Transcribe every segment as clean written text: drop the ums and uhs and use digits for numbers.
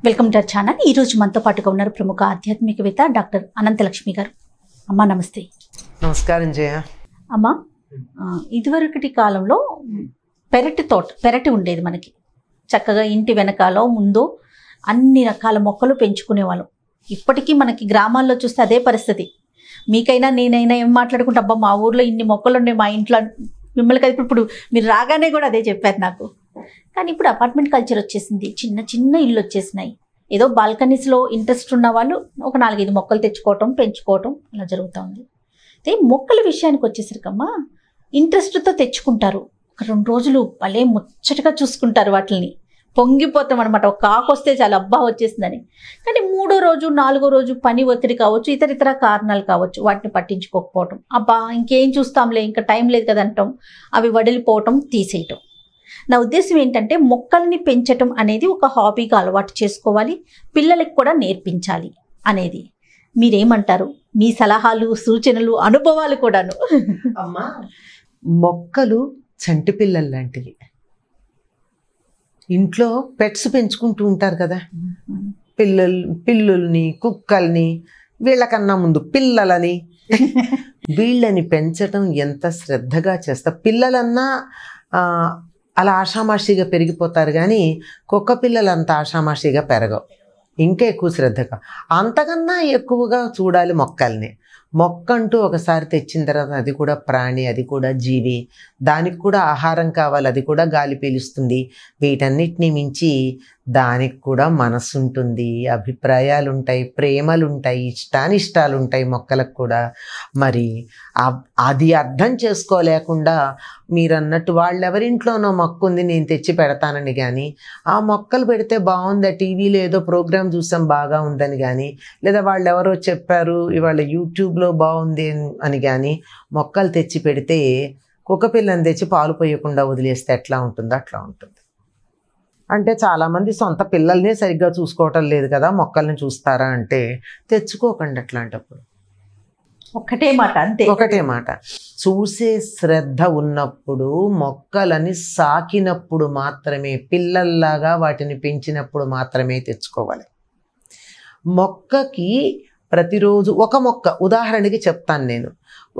Welcome to our channel. ఈ రోజు మనతో పాటుగా ఉన్నారు ప్రముఖ ఆధ్యాత్మికవేత్త డాక్టర్ అనంత లక్ష్మి గారు. అమ్మ నమస్తే. నమస్కారం జయ. అమ్మ, ఇదివరకటి కాలంలో పెరటి ఉండేది మనకి. చక్కగా ఇంటి వెనకాలో ముందు అన్ని రకాల మొక్కలు పెంచుకునేవాళ్ళం. ఇప్పటికీ మనకి గ్రామాల్లో చూస్తే అదే పరిస్థితి. మీకైనా నేనైనా ఏం మాట్లాడుకుంటే అబ్బా మా ఊర్లో ఇన్ని మొక్కలు ఉన్నాయి మా ఇంట్లో, మిమ్మల్ని కలిపి ఇప్పుడు మీరు రాగానే కూడా అదే చెప్పారు నాకు. కానీ ఇప్పుడు అపార్ట్మెంట్ కల్చర్ వచ్చేసింది, చిన్న చిన్న ఇల్లు వచ్చేసినాయి. ఏదో బాల్కనీస్లో ఇంట్రెస్ట్ ఉన్న వాళ్ళు ఒక 4-5 మొక్కలు తెచ్చుకోవటం, పెంచుకోవటం అలా జరుగుతూ ఉంది. అయితే మొక్కల విషయానికి వచ్చేసరికమ్మా ఇంట్రెస్ట్తో తెచ్చుకుంటారు. ఒక 2 రోజులు భలే ముచ్చటగా చూసుకుంటారు, వాటిని పొంగిపోతాం అనమాట. ఒక ఆకు వస్తే చాలా అబ్బా వచ్చేసిందని. కానీ 3వ రోజు 4వ రోజు పని ఒత్తిడి కావచ్చు, ఇతర కారణాలు కావచ్చు, వాటిని పట్టించుకోకపోవటం, అబ్బా ఇంకేం చూస్తాంలే ఇంకా టైం లేదు కదా అంటాం, అవి వడిలిపోవటం, తీసేయటం. నా ఉద్దేశం ఏంటంటే మొక్కల్ని పెంచటం అనేది ఒక హాబీగా అలవాటు చేసుకోవాలి, పిల్లలకి కూడా నేర్పించాలి అనేది. మీరేమంటారు? మీ సలహాలు, సూచనలు, అనుభవాలు కూడాను. అమ్మా, మొక్కలు చంటి పిల్లలు లాంటివి. ఇంట్లో పెట్స్ పెంచుకుంటూ ఉంటారు కదా, పిల్లుల్ని, కుక్కల్ని, వీళ్ళకన్నా ముందు పిల్లలని. వీళ్ళని పెంచటం ఎంత శ్రద్ధగా చేస్తా. పిల్లలన్నా అలా ఆషామాషిగా పెరిగిపోతారు, కానీ కుక్క పిల్లలు అంత ఆషామాషిగా పెరగవు, ఇంకా ఎక్కువ శ్రద్ధగా. అంతకన్నా ఎక్కువగా చూడాలి మొక్కల్ని. మొక్క అంటూ ఒకసారి తెచ్చిన తర్వాత అది కూడా ప్రాణి, అది కూడా జీవి, దానికి కూడా ఆహారం కావాలి, అది కూడా గాలి పీలుస్తుంది. వీటన్నిటిని మించి దానికి కూడా మనసు ఉంటుంది, అభిప్రాయాలు ఉంటాయి, ప్రేమలు ఉంటాయి, ఇష్టానిష్టాలు ఉంటాయి మొక్కలకు కూడా. మరి అది అర్థం చేసుకోలేకుండా మీరు అన్నట్టు వాళ్ళెవరింట్లోనో మొక్క ఉంది నేను తెచ్చి పెడతానని కానీ, ఆ మొక్కలు పెడితే బాగుంది, టీవీలో ఏదో ప్రోగ్రాం చూసాం బాగా ఉందని కానీ, లేదా వాళ్ళు ఎవరో చెప్పారు ఇవాళ యూట్యూబ్లో బాగుంది అని కానీ మొక్కలు తెచ్చి పెడితే, కుక్క పిల్లని తెచ్చి పాలు పోయకుండా వదిలేస్తే ఎట్లా ఉంటుందో అట్లా ఉంటుంది. అంటే చాలామంది సొంత పిల్లల్ని సరిగ్గా చూసుకోవటం లేదు కదా, మొక్కల్ని చూస్తారా అంటే తెచ్చుకోకండి అట్లాంటప్పుడు. ఒకటే మాట, అంతే, ఒకటే మాట. చూసే శ్రద్ధ ఉన్నప్పుడు, మొక్కలని సాకినప్పుడు మాత్రమే, పిల్లల్లాగా వాటిని పెంచినప్పుడు మాత్రమే తెచ్చుకోవాలి. మొక్కకి ప్రతిరోజు ఒక మొక్క, ఉదాహరణకి చెప్తాను నేను,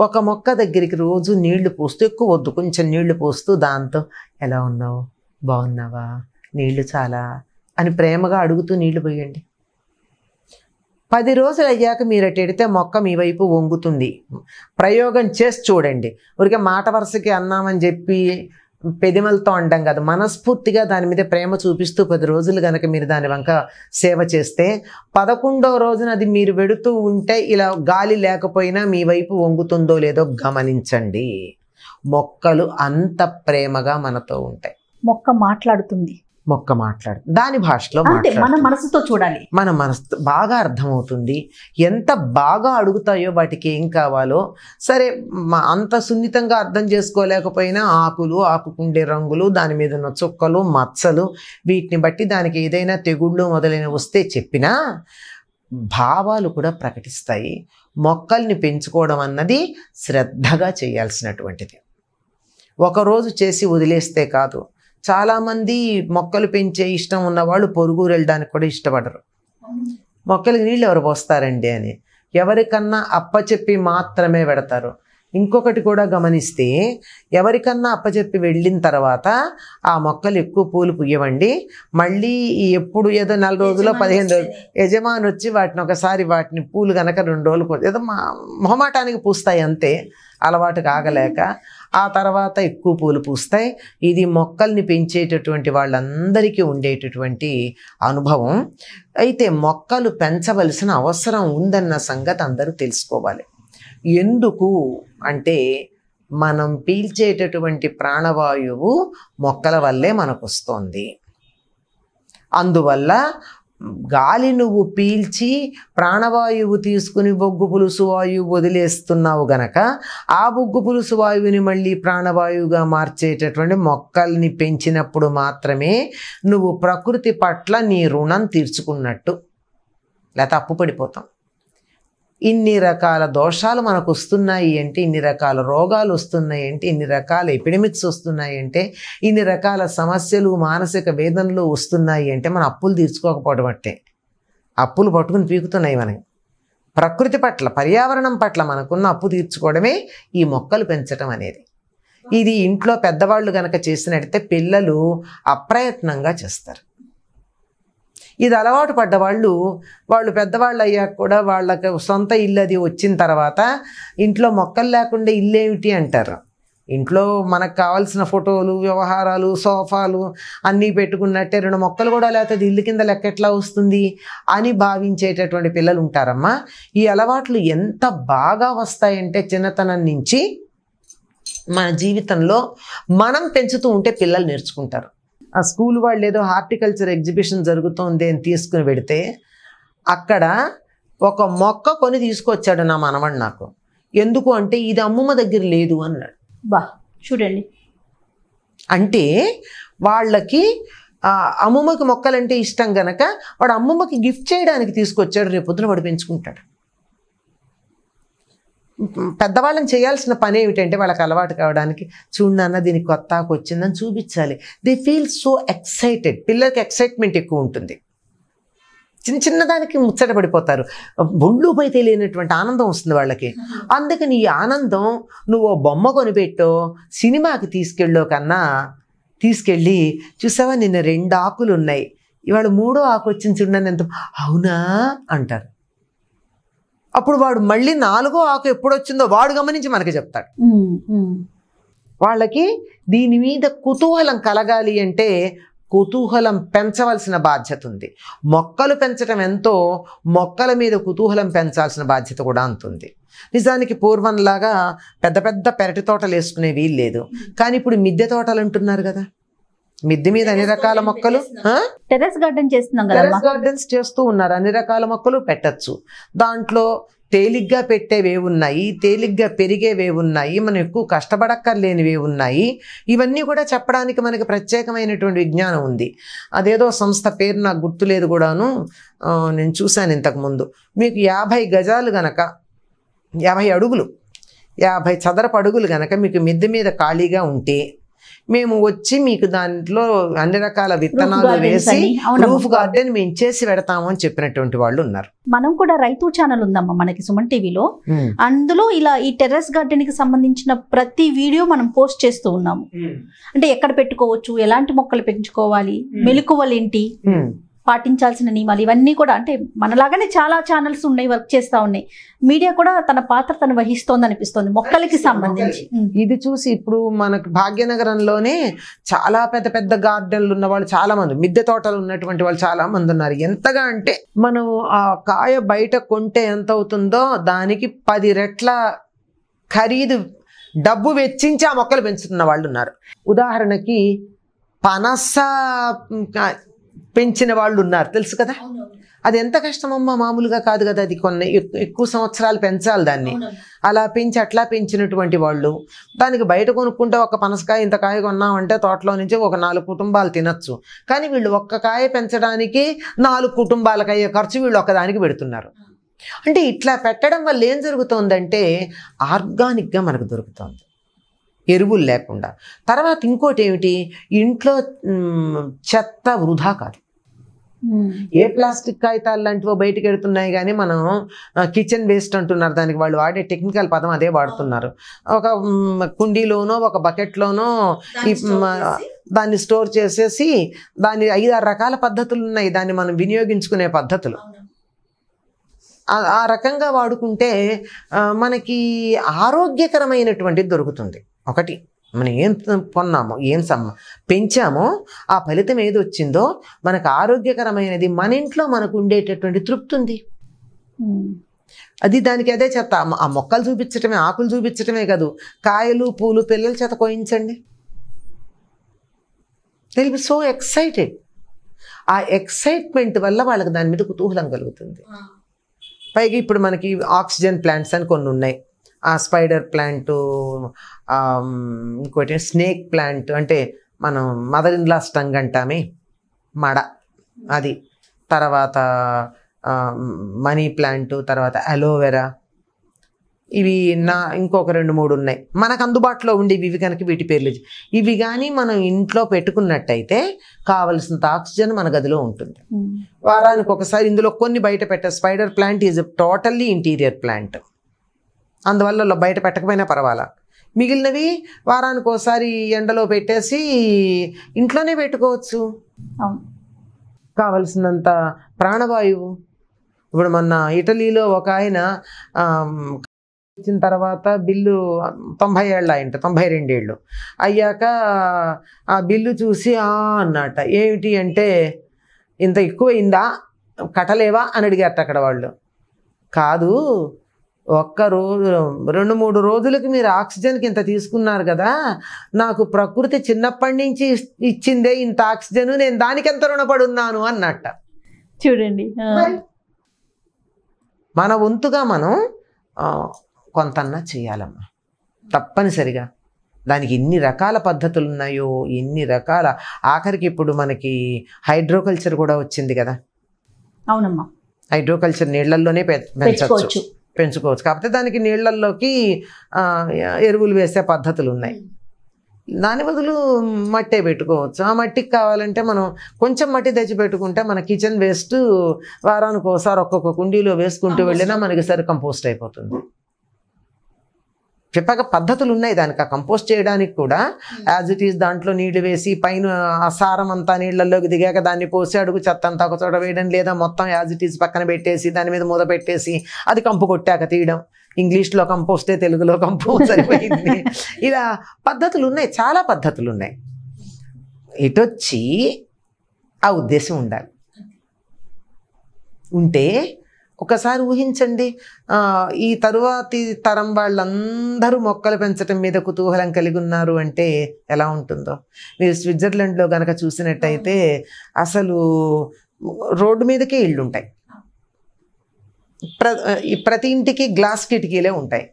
ఒక మొక్క దగ్గరికి రోజు నీళ్లు పోస్తూ, ఎక్కువ వద్దు, కొంచెం నీళ్లు పోస్తూ దాంతో ఎలా ఉన్నావు, బాగున్నావా, నీళ్లు చాలా అని ప్రేమగా అడుగుతూ నీళ్లు పోయండి. 10 రోజులు అయ్యాక మీరు అటు ఎడితే మొక్క మీ వైపు వంగుతుంది. ప్రయోగం చేసి చూడండి. ఊరికే మాట వరుసకి అన్నామని చెప్పి పెదిమలతో అంటాం కదా, మనస్ఫూర్తిగా దాని మీద ప్రేమ చూపిస్తూ 10 రోజులు కనుక మీరు దాని వంక సేవ చేస్తే, 11వ రోజున అది మీరు వెడుతూ ఉంటే ఇలా గాలి లేకపోయినా మీ వైపు వంగుతుందో లేదో గమనించండి. మొక్కలు అంత ప్రేమగా మనతో ఉంటాయి. మొక్క మాట్లాడుతుంది, మొక్క మాట్లాడు దాని భాషలో, మన మనసుతో చూడాలి, మన మనసు బాగా అర్థమవుతుంది. ఎంత బాగా అడుగుతాయో వాటికి ఏం కావాలో. సరే, అంత సున్నితంగా అర్థం చేసుకోలేకపోయినా ఆకులు, ఆకుకుండే రంగులు, దాని మీద ఉన్న చుక్కలు, మచ్చలు, వీటిని బట్టి దానికి ఏదైనా తెగుళ్ళు మొదలైన వస్తే చెప్పినా భావాలు కూడా ప్రకటిస్తాయి. మొక్కల్ని పెంచుకోవడం అన్నది శ్రద్ధగా చేయాల్సినటువంటిది. ఒకరోజు చేసి వదిలేస్తే కాదు. చాలామంది మొక్కలు పెంచే ఇష్టం ఉన్నవాళ్ళు పొరుగురు వెళ్ళడానికి కూడా ఇష్టపడరు. మొక్కలకి నీళ్ళు ఎవరు పోస్తారండి అని ఎవరికన్నా అప్పచెప్పి మాత్రమే పెడతారు. ఇంకొకటి కూడా గమనిస్తే, ఎవరికన్నా అప్పచెప్పి వెళ్ళిన తర్వాత ఆ మొక్కలు ఎక్కువ పూలు పుయ్యవండి. మళ్ళీ ఎప్పుడు ఏదో 4 రోజులు 15 రోజులు యజమాని వచ్చి వాటిని పూలు కనుక 2 రోజులు ఏదో మొహమాటానికి పూస్తాయి అంతే, అలవాటు కాగలేక. ఆ తర్వాత ఎక్కువ పూలు పూస్తాయి. ఇది మొక్కల్ని పెంచేటటువంటి వాళ్ళందరికీ ఉండేటటువంటి అనుభవం. అయితే మొక్కలు పెంచవలసిన అవసరం ఉందన్న సంగతి అందరూ తెలుసుకోవాలి. ఎందుకు అంటే, మనం పీల్చేటటువంటి ప్రాణవాయువు మొక్కల వల్లే మనకు వస్తుంది. అందువల్ల గాలి నువ్వు పీల్చి ప్రాణవాయువు తీసుకుని బొగ్గు పులుసు వాయువు వదిలేస్తున్నావు గనక, ఆ బొగ్గు పులుసు వాయువుని మళ్ళీ ప్రాణవాయువుగా మార్చేటటువంటి మొక్కల్ని పెంచినప్పుడు మాత్రమే నువ్వు ప్రకృతి పట్ల నీ రుణం తీర్చుకున్నట్టు. లేకపోతే అప్పు పడిపోతాం. ఇన్ని రకాల దోషాలు మనకు వస్తున్నాయి అంటే, ఇన్ని రకాల రోగాలు వస్తున్నాయి అంటే, ఇన్ని రకాల ఎపిడమిక్స్ వస్తున్నాయి అంటే, ఇన్ని రకాల సమస్యలు మానసిక వేదనలు వస్తున్నాయి అంటే మనం అప్పులు తీర్చుకోకపోవడం బట్టే. అప్పులు పట్టుకుని పీకుతున్నాయి మనకి. ప్రకృతి పట్ల, పర్యావరణం పట్ల మనకున్న అప్పు తీర్చుకోవడమే ఈ మొక్కలు పెంచడం అనేది. ఇది ఇంట్లో పెద్దవాళ్ళు గనక చేసినట్టయితే పిల్లలు అప్రయత్నంగా చేస్తారు. ఇది అలవాటు పడ్డ వాళ్ళు పెద్దవాళ్ళు అయ్యాక కూడా వాళ్ళకి సొంత ఇల్లు అది వచ్చిన తర్వాత ఇంట్లో మొక్కలు లేకుండా ఇల్లు ఏమిటి అంటారు. ఇంట్లో మనకు కావాల్సిన ఫోటోలు, వ్యవహారాలు, సోఫాలు అన్నీ పెట్టుకున్నట్టే 2 మొక్కలు కూడా లేకపోతే ఇల్లు కింద లెక్క ఎట్లా వస్తుంది అని భావించేటటువంటి పిల్లలు ఉంటారమ్మా. ఈ అలవాట్లు ఎంత బాగా వస్తాయంటే చిన్నతనం నుంచి మన జీవితంలో మనం పెంచుతూ ఉంటే పిల్లలు నేర్చుకుంటారు. ఆ స్కూల్ వాళ్ళు ఏదో హార్టికల్చర్ ఎగ్జిబిషన్ జరుగుతోంది అని తీసుకుని పెడితే అక్కడ ఒక మొక్క కొని తీసుకొచ్చాడు నా మనవడు నాకు. ఎందుకు అంటే ఇది అమ్మమ్మ దగ్గర లేదు అన్నాడు. బా చూడండి, అంటే వాళ్ళకి అమ్మమ్మకి మొక్కలంటే ఇష్టం గనక వాడు అమ్మమ్మకి గిఫ్ట్ చేయడానికి తీసుకొచ్చాడు. రేపు పొద్దున వాడు పెంచుకుంటాడు. పెద్దవాళ్ళని చేయాల్సిన పని ఏమిటంటే వాళ్ళకి అలవాటు కావడానికి, చూడన్న దీనికి కొత్త ఆకు వచ్చిందని చూపించాలి. They feel so excited. పిల్లలకి ఎక్సైట్మెంట్ ఎక్కువ ఉంటుంది. చిన్నదానికి ముచ్చట పడిపోతారు. బొండ్లు పై తెలియనటువంటి ఆనందం వస్తుంది వాళ్ళకి. అందుకని ఈ ఆనందం నువ్వు బొమ్మ కొనిపెట్టో, సినిమాకి తీసుకెళ్ళో కన్నా తీసుకెళ్ళి, చూసావా నిన్న 2 ఆకులు ఉన్నాయి, ఇవాళ 3వ ఆకు వచ్చింది చూడని ఎంత, అవునా అంటారు. అప్పుడు వాడు మళ్ళీ 4వ ఆకు ఎప్పుడు వచ్చిందో వాడు గమనించి మనకి చెప్తాడు. వాళ్ళకి దీని మీద కుతూహలం కలగాలి అంటే కుతూహలం పెంచవలసిన బాధ్యత ఉంది. మొక్కలు పెంచడం ఎంతో, మొక్కల మీద కుతూహలం పెంచాల్సిన బాధ్యత కూడా అంతుంది. నిజానికి పూర్వంలాగా పెద్ద పెద్ద పెరటి తోటలు వేసుకునే వీలు లేదు. కానీ ఇప్పుడు మిద్దె తోటలు అంటున్నారు కదా, మిద్దె మీద అన్ని రకాల మొక్కలు, టెర్రస్ గార్డెన్ చేస్తున్నాం కదా, టెర్రస్ గార్డెన్స్ చేస్తూ ఉన్నారు. అన్ని రకాల మొక్కలు పెట్టచ్చు. దాంట్లో తేలిగ్గా పెట్టేవే ఉన్నాయి, తేలిగ్గా పెరిగేవే ఉన్నాయి, మనం ఎక్కువ కష్టపడక్కర్లేనివే ఉన్నాయి. ఇవన్నీ కూడా చెప్పడానికి మనకి ప్రత్యేకమైనటువంటి విజ్ఞానం ఉంది. అదేదో సంస్థ పేరు నాకు గుర్తులేదు కూడాను, నేను చూశాను ఇంతకుముందు. మీకు 50 గజాలు గనక, 50 అడుగులు, 50 చదరపు అడుగులు గనక మీకు మిద్దె మీద ఖాళీగా ఉంటే మేము వచ్చి మీకు దాంట్లో అన్ని రకాల విత్తనాలు వేసి రూఫ్ గార్డెన్ మేము చేసి పెడతాము అని చెప్పినటువంటి వాళ్ళు ఉన్నారు. మనం కూడా రైతు ఛానల్ ఉందమ్మా మనకి సుమన్ టీవీలో. అందులో ఇలా ఈ టెర్రస్ గార్డెన్ కి సంబంధించిన ప్రతి వీడియో మనం పోస్ట్ చేస్తూ ఉన్నాము. అంటే ఎక్కడ పెట్టుకోవచ్చు, ఎలాంటి మొక్కలు పెంచుకోవాలి, మెలకువలు ఏంటి, పాటించాల్సిన నియమాలు, ఇవన్నీ కూడా. అంటే మనలాగానే చాలా ఛానల్స్ ఉన్నాయి, వర్క్ చేస్తా ఉన్నాయి. మీడియా కూడా తన పాత్ర తను వహిస్తోంది అనిపిస్తోంది మొక్కలకి సంబంధించి. ఇది చూసి ఇప్పుడు మనకు భాగ్యనగరంలోనే చాలా పెద్ద పెద్ద గార్డెన్లు ఉన్న వాళ్ళు చాలా మంది, మిద్దె తోటలు ఉన్నటువంటి వాళ్ళు చాలా మంది ఉన్నారు. ఎంతగా అంటే మనం ఆ కాయ బయట కొంటే ఎంత అవుతుందో దానికి 10 రెట్ల ఖరీదు డబ్బు వెచ్చించి ఆ మొక్కలు పెంచుతున్న వాళ్ళు ఉన్నారు. ఉదాహరణకి పనస పెంచిన వాళ్ళు ఉన్నారు, తెలుసు కదా. అది ఎంత కష్టమమ్మా, మామూలుగా కాదు కదా. అది కొన్ని ఎక్కువ సంవత్సరాలు పెంచాలి దాన్ని. అలా పెంచి అట్లా పెంచినటువంటి వాళ్ళు దానికి బయట కొనుక్కుంటే ఒక పనసకాయ ఇంత కాయ కొన్నామంటే తోటలో నుంచి ఒక 4 కుటుంబాలు తినచ్చు. కానీ వీళ్ళు ఒక్క కాయ పెంచడానికి 4 కుటుంబాలకు అయ్యే ఖర్చు వీళ్ళు ఒక్కదానికి పెడుతున్నారు. అంటే ఇట్లా పెట్టడం వల్ల ఏం జరుగుతుందంటే ఆర్గానిక్గా మనకు దొరుకుతుంది, ఎరువులు లేకుండా. తర్వాత ఇంకోటి ఏమిటి, ఇంట్లో చెత్త వృధా కాదు. ఏ ప్లాస్టిక్ కాగితాలు లాంటివో బయటకు వెళ్తున్నాయి కానీ మనం కిచెన్ వేస్ట్ అంటున్నారు. దానికి వాళ్ళు వాడే టెక్నికల్ పదం అదే వాడుతున్నారు. ఒక కుండీలోనో ఒక బకెట్లోనో దాన్ని స్టోర్ చేసేసి దాన్ని 5-6 రకాల పద్ధతులు ఉన్నాయి దాన్ని మనం వినియోగించుకునే పద్ధతులు. ఆ రకంగా వాడుకుంటే మనకి ఆరోగ్యకరమైనటువంటిది దొరుకుతుంది. ఒకటి, మనం ఏం కొన్నామో, ఏం పెంచామో ఆ ఫలితం ఏది వచ్చిందో మనకు ఆరోగ్యకరమైనది మన ఇంట్లో మనకు ఉండేటటువంటి తృప్తి ఉంది. అది దానికి అదే చెత్త. ఆ మొక్కలు చూపించటమే, ఆకులు చూపించటమే కాదు, కాయలు పూలు పిల్లల చేత కోయించండి. They will be so excited. ఆ ఎక్సైట్మెంట్ వల్ల వాళ్ళకి దాని మీద కుతూహలం కలుగుతుంది. పైగా ఇప్పుడు మనకి ఆక్సిజన్ ప్లాంట్స్ అని కొన్ని ఉన్నాయి. ఆ స్పైడర్ ప్లాంటు, ఇంకోటి స్నేక్ ప్లాంట్, అంటే మనం మదర్ ఇన్ లా స్టంగ్ అంటామే, మడ, అది. తర్వాత మనీ ప్లాంట్, తర్వాత అలోవెరా, ఇవి ఇంకొక 2-3 ఉన్నాయి మనకు అందుబాటులో ఉండేవి. ఇవి కనుక వీటి పేర్లు ఇవి కానీ మనం ఇంట్లో పెట్టుకున్నట్టయితే కావలసినంత ఆక్సిజన్ మన గదిలో ఉంటుంది. వారానికి ఒకసారి ఇందులో కొన్ని బయట spider plant is totally interior plant, అందువల్ల బయట పెట్టకపోయినా పర్వాలా. మిగిలినవి వారానికి ఒకసారి ఎండలో పెట్టేసి ఇంట్లోనే పెట్టుకోవచ్చు. కావలసినంత ప్రాణవాయువు. ఇప్పుడు మొన్న ఇటలీలో ఒక ఆయన ఇచ్చిన తర్వాత బిల్లు 90 ఏళ్ళ అయింట, 92 ఏళ్ళు అయ్యాక ఆ బిల్లు చూసి అన్నట, ఏమిటి అంటే ఇంత ఎక్కువైందా, కట్టలేవా అని అడిగారట అక్కడ వాళ్ళు. కాదు, ఒక్క రోజు 2-3 రోజులకి మీరు ఆక్సిజన్కి ఇంత తీసుకున్నారు కదా, నాకు ప్రకృతి చిన్నప్పటి నుంచి ఇచ్చిందే ఇంత ఆక్సిజన్, నేను దానికి ఎంత రుణపడి ఉన్నాను అన్నట్ట. చూడండి, మన వంతుగా మనం కొంతన్నా చేయాలమ్మా తప్పనిసరిగా. దానికి ఎన్ని రకాల పద్ధతులు ఉన్నాయో, ఎన్ని రకాల, ఆఖరికి ఇప్పుడు మనకి హైడ్రోకల్చర్ కూడా వచ్చింది కదా. అవునమ్మా, హైడ్రోకల్చర్ నీళ్లలోనే పెంచుకోవచ్చు. కాకపోతే దానికి నీళ్లలోకి ఎరువులు వేసే పద్ధతులు ఉన్నాయి. దాని బదులు మట్టే పెట్టుకోవచ్చు. ఆ మట్టికి కావాలంటే మనం కొంచెం మట్టి తెచ్చి పెట్టుకుంటే మన కిచెన్ వేస్ట్ వారానికి ఒకసారి ఒక్కొక్క కుండీలో వేసుకుంటూ వెళ్ళినా మనకి సరి కంపోస్ట్ అయిపోతుంది. చెప్పాక పద్ధతులు ఉన్నాయి దానికి. ఆ కంపోస్ట్ చేయడానికి కూడా యాజ్ ఇట్ ఈస్ దాంట్లో నీళ్లు వేసి పైన ఆ సారం అంతా నీళ్లలోకి దిగాక దాన్ని పోసి అడుగు చెత్త అంతా ఒక చోట వేయడం, లేదా మొత్తం యాజ్ ఇట్ ఈస్ పక్కన పెట్టేసి దాని మీద మూత పెట్టేసి అది కంపు కొట్టాక తీయడం. ఇంగ్లీష్లో కంపోస్టే, తెలుగులో కంపోస్ట్ సరిపోయింది. ఇలా పద్ధతులు ఉన్నాయి, చాలా పద్ధతులు ఉన్నాయి. ఇటొచ్చి ఆ ఉద్దేశం ఉండాలి. ఉంటే ఒకసారి ఊహించండి, ఈ తరువాతి తరం వాళ్ళందరూ మొక్కలు పెంచడం మీద కుతూహలం కలిగి ఉన్నారు అంటే ఎలా ఉంటుందో. మీరు స్విట్జర్లాండ్లో కనుక చూసినట్టయితే అసలు రోడ్డు మీదకే ఇళ్ళు ఉంటాయి. ప్రతి ఇంటికి గ్లాస్ కిటికీలే ఉంటాయి.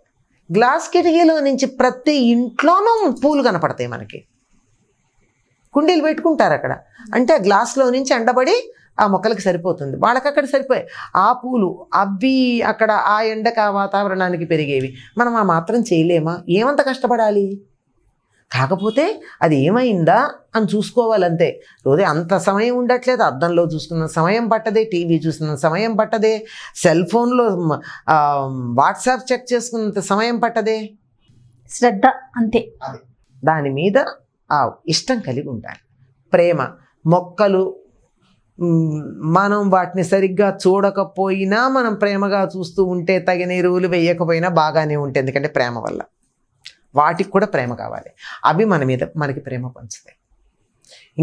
గ్లాస్ కిటికీలో నుంచి ప్రతి ఇంట్లోనూ పూలు కనపడతాయి మనకి. కుండీలు పెట్టుకుంటారు అక్కడ, అంటే ఆ గ్లాస్లో నుంచి ఎండబడి ఆ మొక్కలకి సరిపోతుంది. వాళ్ళకి అక్కడ సరిపోయాయి ఆ పూలు, అవి అక్కడ ఆ ఎండకు ఆ వాతావరణానికి పెరిగేవి. మనం ఆ మాత్రం చేయలేమా? ఏమంత కష్టపడాలి? కాకపోతే అది ఏమైందా అని చూసుకోవాలంతే. రోజే అంత సమయం ఉండట్లేదు. అద్దంలో చూసుకున్న సమయం పట్టదే, టీవీ చూస్తున్న సమయం పట్టదే, సెల్ ఫోన్లో వాట్సాప్ చెక్ చేసుకున్నంత సమయం పట్టదే. శ్రద్ధ అంతే. దాని మీద ఆ ఇష్టం కలిగి ఉండాలి, ప్రేమ. మొక్కలు మనం వాటిని సరిగ్గా చూడకపోయినా, మనం ప్రేమగా చూస్తూ ఉంటే, తగిన ఎరువులు వేయకపోయినా బాగానే ఉంటుంది. ఎందుకంటే ప్రేమ వల్ల వాటికి కూడా ప్రేమ కావాలి. అవి మన మీద మనకి ప్రేమ పంచుతాయి.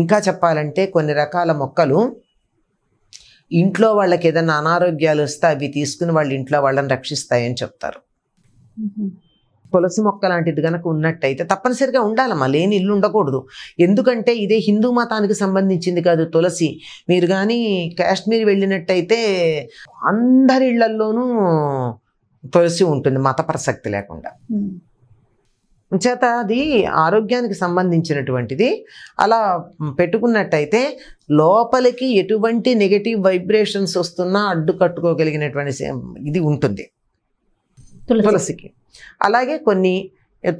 ఇంకా చెప్పాలంటే కొన్ని రకాల మొక్కలు ఇంట్లో వాళ్ళకి ఏదైనా అనారోగ్యాలు వస్తే అవి తీసుకుని వాళ్ళ ఇంట్లో వాళ్ళని రక్షిస్తాయని చెప్తారు. తులసి మొక్క లాంటిది కనుక ఉన్నట్టయితే తప్పనిసరిగా ఉండాలమ్మా, లేని ఇల్లు ఉండకూడదు. ఎందుకంటే ఇదే హిందూ మతానికి సంబంధించింది కాదు తులసి. మీరు కానీ కాశ్మీర్ వెళ్ళినట్టయితే అందరి ఇళ్లల్లోనూ తులసి ఉంటుంది, మత ప్రసక్తి లేకుండా. చేత అది ఆరోగ్యానికి సంబంధించినటువంటిది. అలా పెట్టుకున్నట్టయితే లోపలికి ఎటువంటి నెగటివ్ వైబ్రేషన్స్ వస్తున్నా అడ్డు కట్టుకోగలిగినటువంటి ఇది ఉంటుంది తులసికి. అలాగే కొన్ని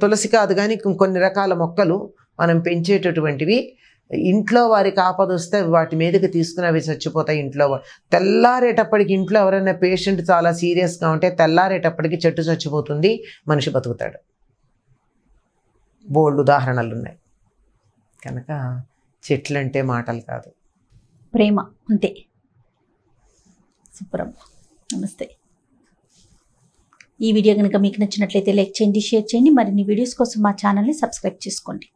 తులసి కాదు కానీ కొన్ని రకాల మొక్కలు మనం పెంచేటటువంటివి ఇంట్లో వారికి ఆపద వస్తే వాటి మీదకి తీసుకుని అవి చచ్చిపోతాయి. ఇంట్లో తెల్లారేటప్పటికి, ఇంట్లో ఎవరైనా పేషెంట్ చాలా సీరియస్గా ఉంటే తెల్లారేటప్పటికి చెట్టు చచ్చిపోతుంది, మనిషి బతుకుతాడు. బోల్డ్ ఉదాహరణలు ఉన్నాయి. కనుక చెట్లు అంటే మాటలు కాదు, ప్రేమ అంతే. సూపర్ అమ్మ, నమస్తే. ఈ వీడియో కనుక మీకు నచ్చినట్లయితే లైక్ చేయండి, షేర్ చేయండి. మరిన్ని వీడియోస్ కోసం మా ఛానల్ని సబ్స్క్రైబ్ చేసుకోండి.